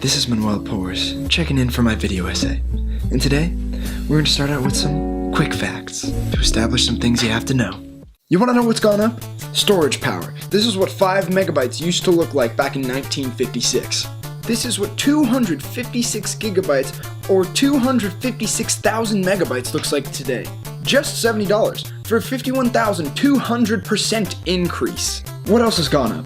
this is Manuel Pores, checking in for my video essay. And today, we're going to start out with some quick facts to establish some things you have to know. You want to know what's gone up? Storage power. This is what 5 megabytes used to look like back in 1956. This is what 256 gigabytes or 256,000 megabytes looks like today. Just $70 for a 51,200% increase. What else has gone up?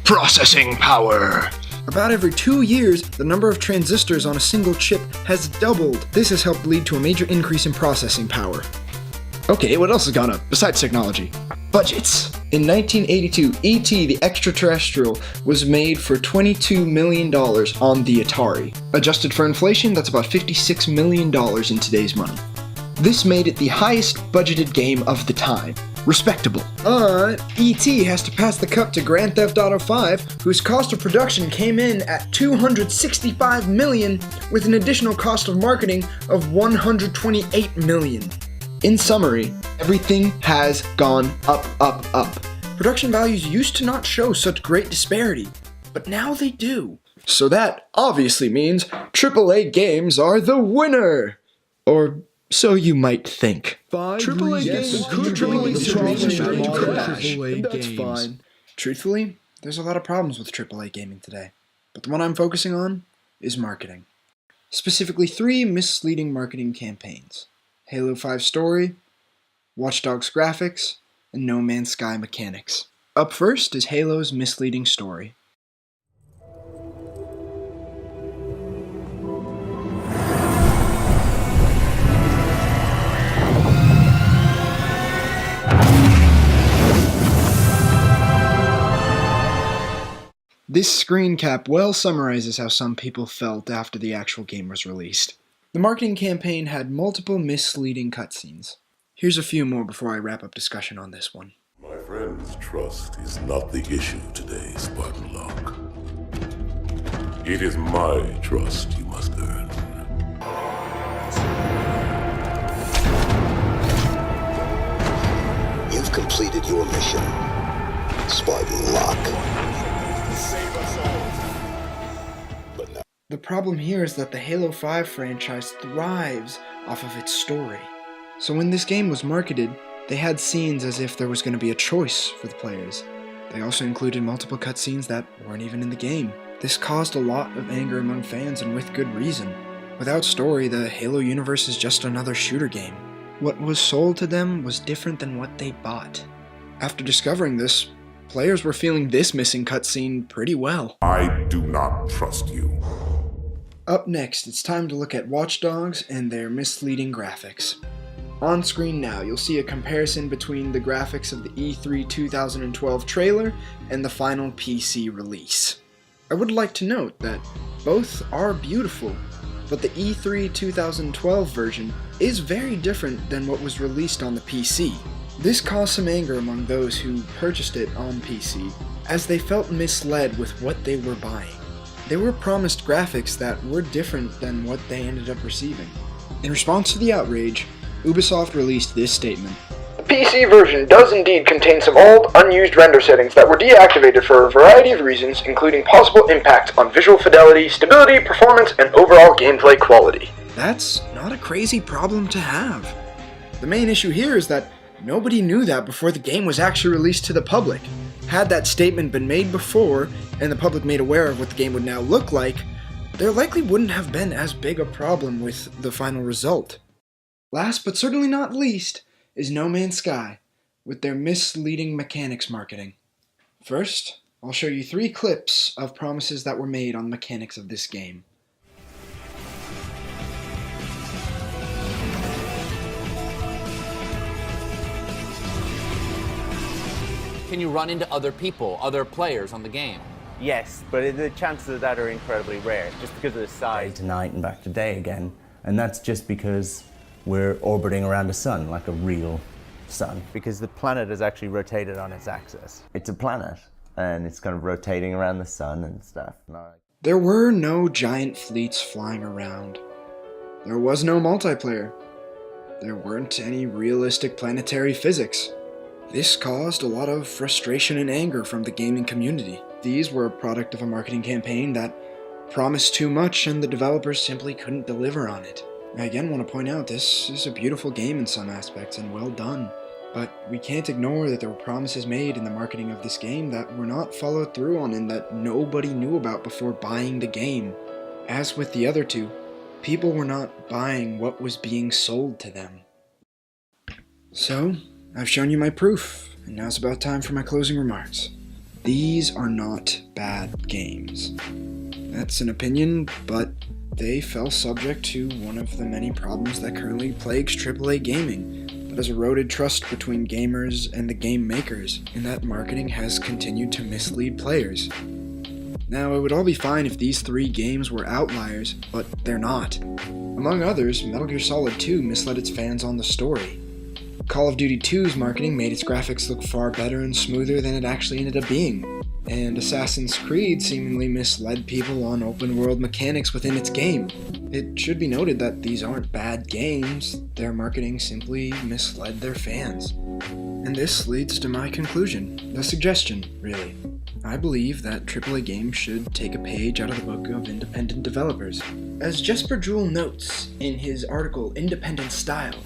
Processing power. About every 2 years, the number of transistors on a single chip has doubled. This has helped lead to a major increase in processing power. Okay, what else has gone up besides technology? Budgets. In 1982, E.T. the Extraterrestrial was made for $22 million on the Atari. Adjusted for inflation, that's about $56 million in today's money. This made it the highest budgeted game of the time. Respectable. E.T. has to pass the cup to Grand Theft Auto 5, whose cost of production came in at $265 million, with an additional cost of marketing of $128 million. In summary, everything has gone up. Production values used to not show such great disparity, but now they do. So that obviously means AAA games are the winner! Or so you might think. AAA games could be That's fine. Truthfully, there's a lot of problems with AAA gaming today, but the one I'm focusing on is marketing. Specifically 3 misleading marketing campaigns: Halo 5 story, Watch Dogs graphics, and No Man's Sky mechanics. Up first is Halo's misleading story. This screen cap well summarizes how some people felt after the actual game was released. The marketing campaign had multiple misleading cutscenes. Here's a few more before I wrap up discussion on this one. My friend's trust is not the issue today, Spartan Locke. It is my trust you must earn. You've completed your mission, Spartan Locke. Save us all. But now, The problem here is that the Halo 5 franchise thrives off of its story. So when this game was marketed, they had scenes as if there was going to be a choice for the players. They also included multiple cutscenes that weren't even in the game. This caused a lot of anger among fans, and with good reason. Without story, the Halo universe is just another shooter game. What was sold to them was different than what they bought. After discovering this, players were feeling this missing cutscene pretty well. I do not trust you. Up next, it's time to look at Watch Dogs and their misleading graphics. On screen now, you'll see a comparison between the graphics of the E3 2012 trailer and the final PC release. I would like to note that both are beautiful, but the E3 2012 version is very different than what was released on the PC. This caused some anger among those who purchased it on PC, as they felt misled with what they were buying. They were promised graphics that were different than what they ended up receiving. In response to the outrage, Ubisoft released this statement. The PC version does indeed contain some old, unused render settings that were deactivated for a variety of reasons, including possible impacts on visual fidelity, stability, performance, and overall gameplay quality. That's not a crazy problem to have. The main issue here is that nobody knew that before the game was actually released to the public. Had that statement been made before, and the public made aware of what the game would now look like, there likely wouldn't have been as big a problem with the final result. Last but certainly not least is No Man's Sky, with their misleading mechanics marketing. First, I'll show you 3 clips of promises that were made on the mechanics of this game. Can you run into other people, other players on the game? Yes, but the chances of that are incredibly rare, just because of the Day size. to night and back to day again, and that's just because we're orbiting around a sun, like a real sun. Because the planet is actually rotated on its axis. It's a planet, and it's kind of rotating around the sun and stuff. There were no giant fleets flying around. There was no multiplayer. There weren't any realistic planetary physics. This caused a lot of frustration and anger from the gaming community. These were a product of a marketing campaign that promised too much and the developers simply couldn't deliver on it. I again want to point out this is a beautiful game in some aspects and well done, but we can't ignore that there were promises made in the marketing of this game that were not followed through on and that nobody knew about before buying the game. As with the other two, people were not buying what was being sold to them. So, I've shown you my proof, and now it's about time for my closing remarks. These are not bad games. That's an opinion, but they fell subject to one of the many problems that currently plagues AAA gaming, that has eroded trust between gamers and the game makers, and that marketing has continued to mislead players. Now, it would all be fine if these 3 games were outliers, but they're not. Among others, Metal Gear Solid 2 misled its fans on the story. Call of Duty 2's marketing made its graphics look far better and smoother than it actually ended up being, and Assassin's Creed seemingly misled people on open-world mechanics within its game. It should be noted that these aren't bad games, their marketing simply misled their fans. And this leads to my conclusion, the suggestion, really. I believe that AAA games should take a page out of the book of independent developers. As Jesper Juhl notes in his article Independent Style,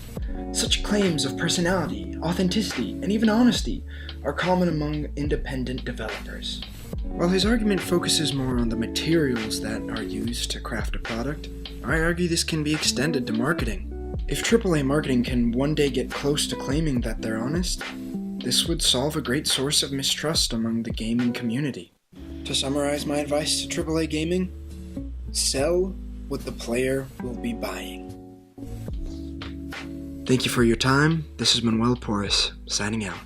such claims of personality, authenticity, and even honesty are common among independent developers. While his argument focuses more on the materials that are used to craft a product, I argue this can be extended to marketing. If AAA marketing can one day get close to claiming that they're honest, this would solve a great source of mistrust among the gaming community. To summarize my advice to AAA gaming, sell what the player will be buying. Thank you for your time. This is Manuel Porras, signing out.